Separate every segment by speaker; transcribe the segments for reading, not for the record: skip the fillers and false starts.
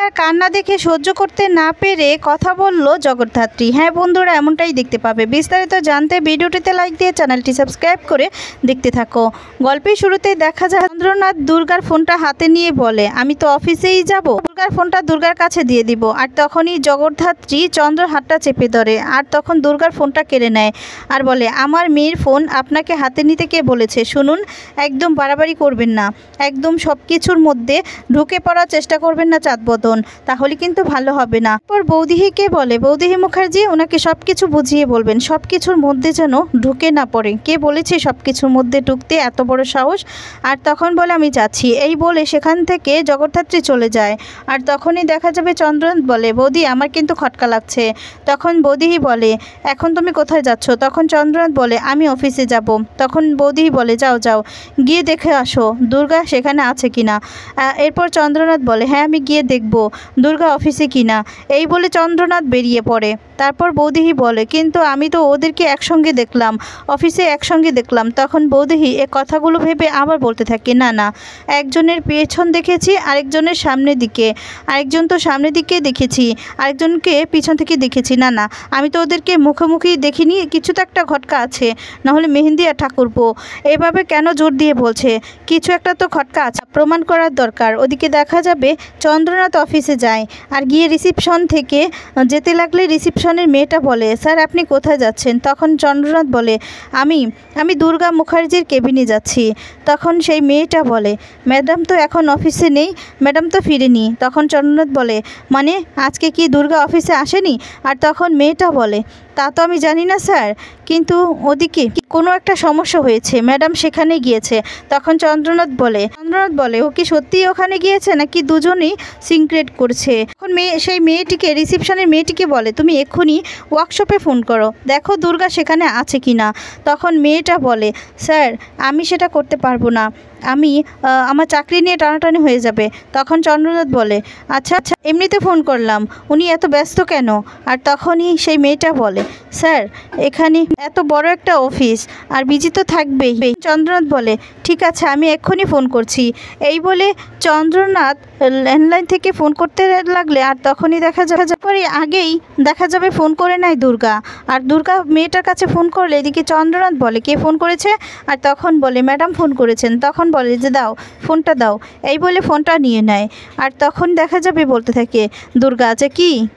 Speaker 1: আর কান্না দেখে সহ্য করতে না পেরে কথা বলল জগদ্ধাত্রী। হ্যাঁ বন্ধুরা, এমনটাই দেখতে পাবে। বিস্তারিত জানতে ভিডিওটিতে লাইক দিয়ে চ্যানেলটি সাবস্ক্রাইব করে দেখতে থাকো। গল্পের শুরুতেই দেখা যায় চন্দ্রনাথ দুর্গার ফোনটা হাতে নিয়ে বলে, আমি তো অফিসেই যাব, দুর্গার ফোনটা দুর্গার কাছে দিয়ে দিব। আর তখনই জগদ্ধাত্রী চন্দ্রর হাতটা চেপে ধরে আর তখন দুর্গার ফোনটা কেড়ে নেয় আর বলে, আমার মেয়ের ফোন আপনাকে হাতে নিতে কে বলেছে? শুনুন, একদম বাড়াবাড়ি করবেন না, একদম সব কিছুর মধ্যে ঢুকে পড়ার চেষ্টা করবেন না চাঁদবদন, তাহলে কিন্তু ভালো হবে না। পর বৌদিহিকে বলে, বৌদিহি মুখার্জি, ওনাকে সব কিছু বুঝিয়ে বলবেন, সব কিছুর মধ্যে যেন ঢুকে না পড়ে। কে বলেছে সব কিছুর মধ্যে ঢুকতে? এত বড় সাহস? আর তখন বলে, আমি যাচ্ছি। এই বলে সেখান থেকে জগদ্ধাত্রী চলে যায়। আর তখনই দেখা যাবে চন্দ্রনাথ বলে, বৌদি আমার কিন্তু খটকা লাগছে। তখন বৌদিহি বলে, এখন তুমি কোথায় যাচ্ছ? তখন চন্দ্রনাথ বলে, আমি অফিসে যাব। তখন বৌদিহি বলে, যাও যাও, গিয়ে দেখে আসো দুর্গা সেখানে আছে কিনা। এরপর চন্দ্রনাথ বলে, হ্যাঁ আমি গিয়ে দেখব দুর্গা অফিসে কিনা। এই বলে চন্দ্রনাথ বেরিয়ে পড়ে। তারপর বৌদিহি বলে, কিন্তু আমি তো ওদেরকে একসঙ্গে দেখলাম, অফিসে একসঙ্গে দেখলাম। তখন বৌদিহি এ কথাগুলো ভেবে আবার বলতে থাকে, না না, একজনের পেছন দেখেছি, আরেকজনের সামনের দিকে, আরেকজন তো সামনের দিকে দেখেছি, আরেকজনকে পিছন থেকে দেখেছি। না না, আমি তো ওদেরকে মুখোমুখি দেখিনি, কিছু তো একটা খটকা আছে, নাহলে মেহেন্দি আর ঠাকুরপো এভাবে কেন জোর দিয়ে বলছে? কিছু একটা তো খটকা আছে, প্রমাণ করার দরকার। ওদিকে দেখা যাবে চন্দ্রনাথ অফিসে যায় আর গিয়ে রিসিপশন থেকে যেতে লাগলে রিসিপশনের মেয়েটা বলে, স্যার আপনি কোথায় যাচ্ছেন? তখন চন্দ্রনাথ বলে, আমি দুর্গা মুখার্জির কেবিনে যাচ্ছি। তখন সেই মেয়েটা বলে, ম্যাডাম তো এখন অফিসে নেই, ম্যাডাম তো ফিরেনি। তখন চন্দ্রনাথ বলে, মানে আজকে কি দুর্গা অফিসে আসেনি? আর তখন মেয়েটা বলে, তা তো আমি জানি না স্যার, কিন্তু ওদিকে কোনো একটা সমস্যা হয়েছে, ম্যাডাম সেখানে গিয়েছে। তখন চন্দ্রনাথ বলে ও কি সত্যিই ওখানে গিয়েছে নাকি দুজনেই সিক্রেট করছে? তখন সেই মেয়েটিকে, রিসিপশনের মেয়েটিকে বলে, তুমি এক্ষুনি ওয়ার্কশপে ফোন করো, দেখো দুর্গা সেখানে আছে কি না। তখন মেয়েটা বলে, স্যার আমি সেটা করতে পারবো না, আমার চাকরি নিয়ে টানাটানি হয়ে যাবে। তখন চন্দ্রনাথ বলে, আচ্ছা আচ্ছা, এমনিতে ফোন করলাম, উনি এত ব্যস্ত কেন? আর তখনই সেই মেয়েটা বলে, স্যার এখানে এত বড় একটা অফিস আর বিজি তো থাকবেই। চন্দ্রনাথ বলে, ঠিক আছে আমি এক্ষুনি ফোন করছি। এই বলে চন্দ্রনাথ ল্যান্ডলাইন থেকে ফোন করতে লাগলে আর তখনই দেখা যাবে আগেই দেখা যাবে ফোন করে নেয় দুর্গা। আর দুর্গা মেয়েটার কাছে ফোন করলে এদিকে চন্দ্রনাথ বলে, কে ফোন করেছে? আর তখন বলে, ম্যাডাম ফোন করেছেন। তখন বলে যে দাও ফোনটা দাও। এই বলে ফোনটা নিয়ে নেয়। আর তখন দেখা যাবে বলতে থাকে দুর্গা, যে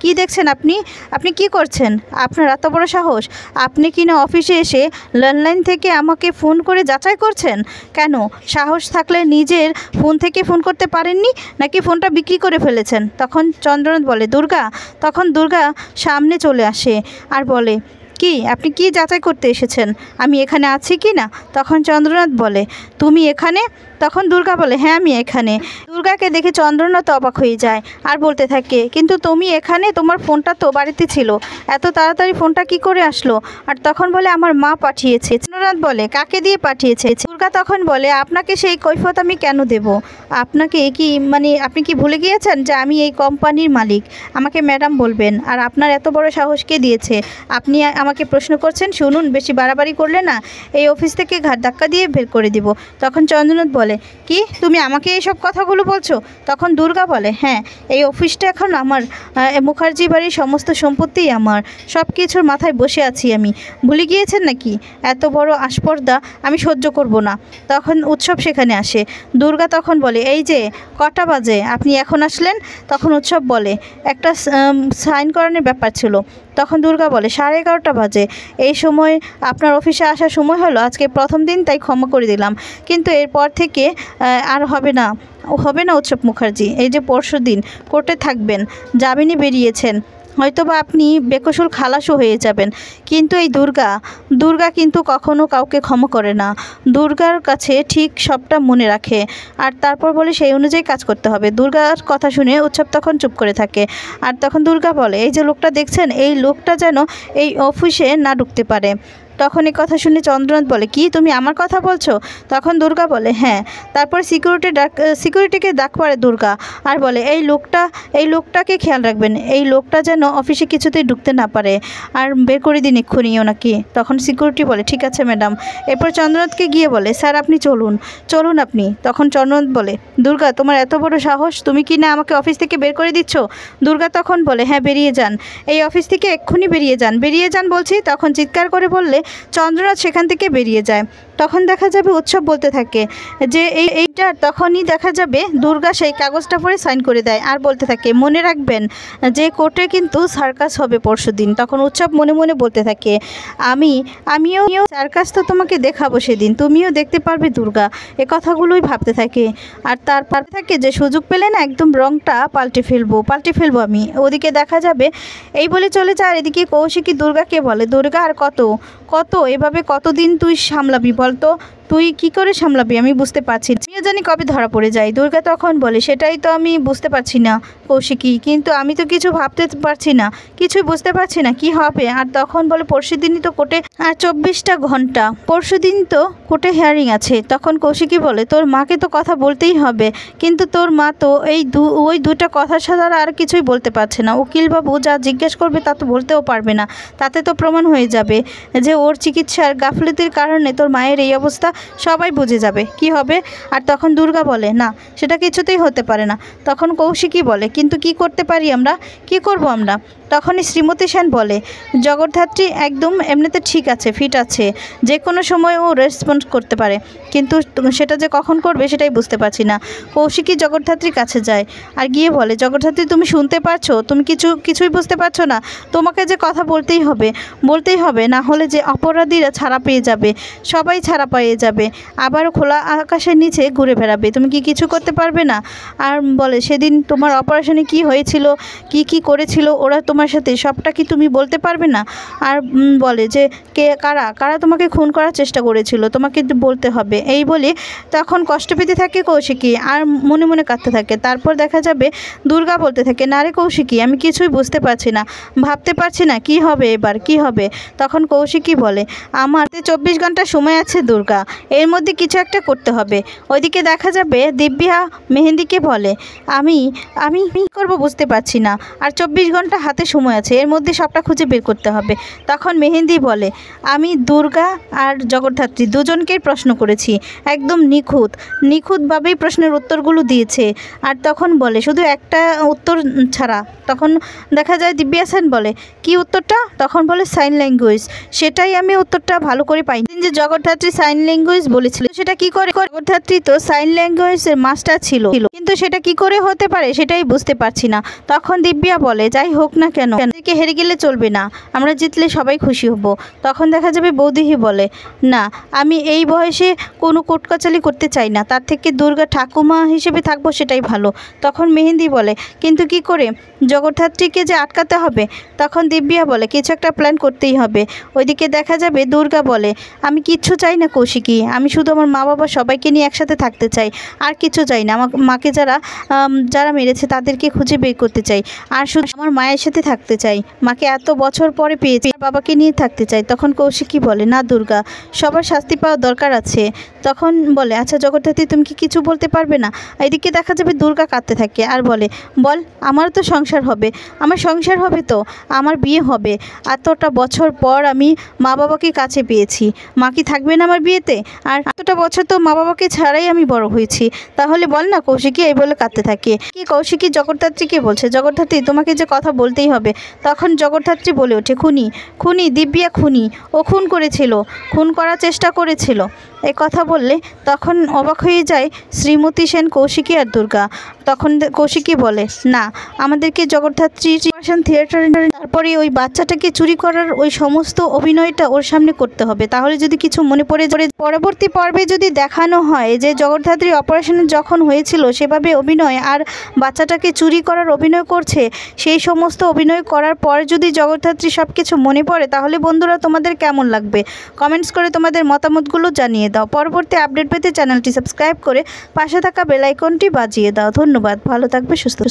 Speaker 1: কি দেখছেন আপনি কি করছেন? আপনার এত বড় সাহস, আপনি কি না অফিসে এসে ল্যান্ডলাইন থেকে আমাকে ফোন করে যাচাই করছেন? কেন? সাহস থাকলে নিজের ফোন থেকে ফোন করতে পারেননি নাকি ফোনটা বিক্রি করে ফেলেছেন? তখন চন্দ্রনাথ বলে, দুর্গা। তখন দুর্গা সামনে চলে আসে আর বলে, আপনি কি যাচাই করতে এসেছেন, আমি এখানে আছি কি না? তখন চন্দ্রনাথ বলে, তুমি এখানে? তখন দুর্গা বলে, হ্যাঁ আমি এখানে। দুর্গাকে দেখে চন্দ্রনাথ অবাক হয়ে যায় আর বলতে থাকে, কিন্তু তুমি এখানে, তোমার ফোনটা তো বাড়িতে ছিল, এত তাড়াতাড়ি ফোনটা কি করে আসলো? আর তখন বলে, আমার মা পাঠিয়েছে। চন্দ্রনাথ বলে, কাকে দিয়ে পাঠিয়েছে? দুর্গা তখন বলে, আপনাকে সেই কৈফিয়ত আমি কেন দেব? আপনাকে কি আপনি কি ভুলে গিয়েছেন যে আমি এই কোম্পানির মালিক? আমাকে ম্যাডাম বলবেন। আর আপনার এত বড় সাহস কে দিয়েছে? আপনি আমাকে প্রশ্ন করছেন? শুনুন, বেশি বাড়াবাড়ি করলে না এই অফিস থেকে ঘাট ধাক্কা দিয়ে বের করে দিব। তখন চন্দ্রনাথ বলে, কি তুমি আমাকে এইসব কথাগুলো বলছো? তখন দুর্গা বলে, হ্যাঁ এই অফিসটা এখন আমার, মুখার্জি বাড়ির সমস্ত সম্পত্তিই আমার, সব কিছুর মাথায় বসে আছি আমি, ভুলে গিয়েছেন নাকি? এত বড় আস্পর্ধা আমি সহ্য করব না। তখন উৎসব সেখানে আসে। দুর্গা তখন বলে, এই যে কটা বাজে, আপনি এখন আসলেন? তখন উৎসব বলে, একটা সাইন করানোর ব্যাপার ছিল। তখন দুর্গা বলে, 11:30 বাজে, এই সময় আপনার অফিসে আসার সময় হলো, আজকে প্রথম দিন তাই ক্ষমা করে দিলাম, কিন্তু এরপর থেকে আর হবে না উৎসব মুখার্জি। এই যে পরশুদিন কোর্টে থাকবেন, জামিনে বেরিয়েছেন, হয়তোবা আপনি বেকসুর খালাসও হয়ে যাবেন, কিন্তু এই দুর্গা কিন্তু কখনো কাউকে ক্ষমা করে না, দুর্গার কাছে ঠিক সবটা মনে রাখে। আর তারপর বলে, সেই অনুযায়ী কাজ করতে হবে। দুর্গার কথা শুনে উৎসব তখন চুপ করে থাকে। আর তখন দুর্গা বলে, এই যে লোকটা দেখছেন, এই লোকটা যেন এই অফিসে না ঢুকতে পারে। তখন এই কথা শুনে চন্দ্রনাথ বলে, কি তুমি আমার কথা বলছো? তখন দুর্গা বলে, হ্যাঁ। তারপর সিকিউরিটিকে ডাক পড়ে দুর্গা আর বলে, এই লোকটাকে খেয়াল রাখবেন, এই লোকটা যেন অফিসে কিছুতেই ঢুকতে না পারে, আর বের করে দিন এক্ষুনি ওনাকে। তখন সিকিউরিটি বলে, ঠিক আছে ম্যাডাম। এরপর চন্দ্রনাথকে গিয়ে বলে, স্যার আপনি চলুন আপনি। তখন চন্দ্রনাথ বলে, দুর্গা তোমার এত বড় সাহস, তুমি কি না আমাকে অফিস থেকে বের করে দিচ্ছ? দুর্গা তখন বলে, হ্যাঁ বেরিয়ে যান, এই অফিস থেকে এক্ষুনি বেরিয়ে যান বলছি। তখন চিৎকার করে বললে চন্দ্রনাথ সেখান থেকে বেরিয়ে যায়। তখন দেখা যাবে উৎসব বলতে থাকে যে এইটা, তখনই দেখা যাবে দুর্গা সেই কাগজটা পড়ে সাইন করে দেয় আর বলতে থাকে, মনে রাখবেন যে কোর্টে কিন্তু সার্কাস হবে পরশুদিন। তখন উৎসব মনে মনে বলতে থাকে, আমিও সার্কাস তো তোমাকে দেখাবো সেদিন, তুমিও দেখতে পারবে দুর্গা। এ কথাগুলোই ভাবতে থাকে আর তারপর থাকে যে সুযোগ পেলে না একদম রংটা পাল্টে ফেলবো আমি। ওদিকে দেখা যাবে এই বলে চলে যায়। এদিকে কৌশিকী দুর্গাকে বলে, দুর্গা আর কত এভাবে কতদিন তুই সামলাবি বলতো? তুই কি করে সামলাবি আমি বুঝতে পারছি না, আমিও জানি কবে ধরা পড়ে যায়। দুর্গা তখন বলে, সেটাই তো আমি বুঝতে পারছি না কৌশিকী, কিন্তু আমি তো কিছু ভাবতে পারছি না, কিছুই বুঝতে পারছি না কি হবে। আর তখন বলে, পরশুদিনই তো কোর্টে আর 24টা ঘন্টা, পরশুদিন তো কোর্টে হিয়ারিং আছে। তখন কৌশিকী বলে, তোর মাকে তো কথা বলতেই হবে, কিন্তু তোর মা তো ওই দুটা কথা ছাড়া আর কিছুই বলতে পারছে না। উকিলবাবু যা জিজ্ঞেস করবে তা তো বলতেও পারবে না, তাতে তো প্রমাণ হয়ে যাবে যে ওর চিকিৎসার গাফিলতির কারণে তোর মায়ের এই অবস্থা, সবাই বুঝে যাবে কি হবে। আর তখন দুর্গা বলে, না সেটা কিছুতেই হতে পারে না। তখন কৌশিকী বলে, কিন্তু কি করতে পারি আমরা, কি করব আমরা? তখনই শ্রীমতী সেন বলে, জগদ্ধাত্রী একদম এমনিতে ঠিক আছে, ফিট আছে, যে কোনো সময় ও রেসপন্স করতে পারে, কিন্তু সেটা যে কখন করবে সেটাই বুঝতে পারছি না। কৌশিকী জগদ্ধাত্রীর কাছে যায় আর গিয়ে বলে, জগদ্ধাত্রী তুমি শুনতে পারছো? তুমি কিছুই বুঝতে পারছো না? তোমাকে যে কথা বলতেই হবে, না হলে যে অপরাধীরা ছাড়া পেয়ে যাবে, সবাই ছাড়া পেয়ে যাবে, আবার খোলা আকাশের নিচে ঘুরে বেড়াবে, তুমি কি কিছু করতে পারবে না? আর বলে, সেদিন তোমার অপারেশনে কি হয়েছিল, কি করেছিল ওরা তোমার সাথে, সবটা কি তুমি বলতে পারবে না? আর বলে যে কারা তোমাকে খুন করার চেষ্টা করেছিল, তোমাকে বলতে হবে। এই বলে তখন কষ্ট পেতে থাকে কৌশিকী আর মনে মনে কাঁদতে থাকে। তারপর দেখা যাবে দুর্গা বলতে থাকে, না রে কৌশিকী, আমি কিছুই বুঝতে পারছি না, ভাবতে পারছি না কি হবে এবার, কি হবে। তখন কৌশিকী বলে, আমার 24 ঘন্টা সময় আছে দুর্গা, এর মধ্যে কিছু একটা করতে হবে। ওইদিকে দেখা যাবে দিব্যা মেহেন্দিকে বলে, আমি কী করবো বুঝতে পারছি না, আর 24 ঘন্টা হাতে সময় আছে, এর মধ্যে সবটা খুঁজে বের করতে হবে। তখন মেহেন্দি বলে, আমি দুর্গা আর জগদ্ধাত্রী দুজনকেই প্রশ্ন করেছি, একদম নিখুঁতভাবেই প্রশ্নের উত্তরগুলো দিয়েছে। আর তখন বলে, শুধু একটা উত্তর ছাড়া। তখন দেখা যায় দিব্যা সেন বলে, কি উত্তরটা? তখন বলে, সাইন ল্যাঙ্গুয়েজ। সেটাই আমি উত্তরটা ভালো করে পাইনি, যে জগদ্ধাত্রী সাইন ল্যাঙ্গুয়েজ বলেছিল, সেটা কি করে? জগদ্ধাত্রী তো সাইন ল্যাঙ্গুয়েজের মাস্টার ছিল, কিন্তু সেটা কি করে হতে পারে সেটাই বুঝতে পারছি না। তখন দিব্যা বলে, যাই হোক না কেন, হেরে গেলে চলবে না, আমরা জিতলে সবাই খুশি হব। তখন দেখা যাবে বৌদিহি বলে, না আমি এই বয়সে কোনো কোর্ট কাচালি করতে চাই না, তার থেকে দুর্গা ঠাকুমা হিসেবে থাকবো সেটাই ভালো। তখন মেহেন্দি বলে, কিন্তু কি করে জগদ্ধাত্রীকে যে আটকাতে হবে? তখন দিব্যা বলে, কিছু একটা প্ল্যান করতেই হবে। ওইদিকে দেখা যাবে দুর্গা বলে, আমি কিচ্ছু চাই না কৌশিকী, আমি শুধু আমার মা বাবা সবাইকে নিয়ে একসাথে থাকতে চাই, আর কিছু চাই না। আমার মাকে যারা মেরেছে তাদেরকে খুঁজে বের করতে চাই, আর শুধু আমার মায়ের সাথে থাকতে চাই, মাকে এত বছর পরে পেয়েছি, বাবাকে নিয়ে থাকতে চাই। তখন কৌশিকী বলে, না দুর্গা, সবার শাস্তি পাওয়া দরকার আছে। তখন বলে, আচ্ছা জগদ্ধাত্রী তুমি কি কিছু বলতে পারবে না? এদিকে দেখা যাবে দুর্গা কাঁদতে থাকে আর বলে, বল আমারও তো সংসার হবে, আমার সংসার হবে তো, আমার বিয়ে হবে, এতটা বছর পর আমি মা বাবাকে কাছে পেয়েছি, মা কি থাকবে না আমার বিয়েতে? আর এতটা বছর তো মা বাবাকে ছাড়াই আমি বড় হয়েছি, তাহলে বল না কৌশিকী। এই বলে কাঁদতে থাকে। কি কৌশিকী জগদ্ধাত্রীকে বলছে, জগদ্ধাত্রী তোমাকে যে কথা বলতেই হবে। তখন জগদ্ধাত্রী বলে ওঠে, খুনি দিব্যা খুনি, ও খুন করার চেষ্টা করেছিল। এই কথা বললে তখন অবাক হয়ে যায় শ্রীমতী সেন, কৌশিকী আর দুর্গা। তখন কৌশিকী বলে, না আমাদেরকে জগদ্ধাত্রী থিয়েটারে, তারপরে ওই বাচ্চাটাকে চুরি করার ওই সমস্ত অভিনয়টা ওর সামনে করতে হবে, তাহলে যদি কিছু মনে পড়ে পরবর্তী পর্বে যদি দেখানো হয় যে জগদ্ধাত্রী অপারেশনে যখন হয়েছিল সেভাবে অভিনয় আর বাচ্চাটাকে চুরি করার অভিনয় করছে, সেই সমস্ত অভিনয় করার পর যদি জগদ্ধাত্রী সব কিছু মনে পড়ে, তাহলে বন্ধুরা তোমাদের কেমন লাগবে কমেন্টস করে তোমাদের মতামতগুলো জানিয়ে দাও। পরবর্তী আপডেট পেতে চ্যানেলটি সাবস্ক্রাইব করে পাশে থাকা বেল আইকনটি বাজিয়ে দাও। ধন্যবাদ, ভালো থাকবে, সুস্থ।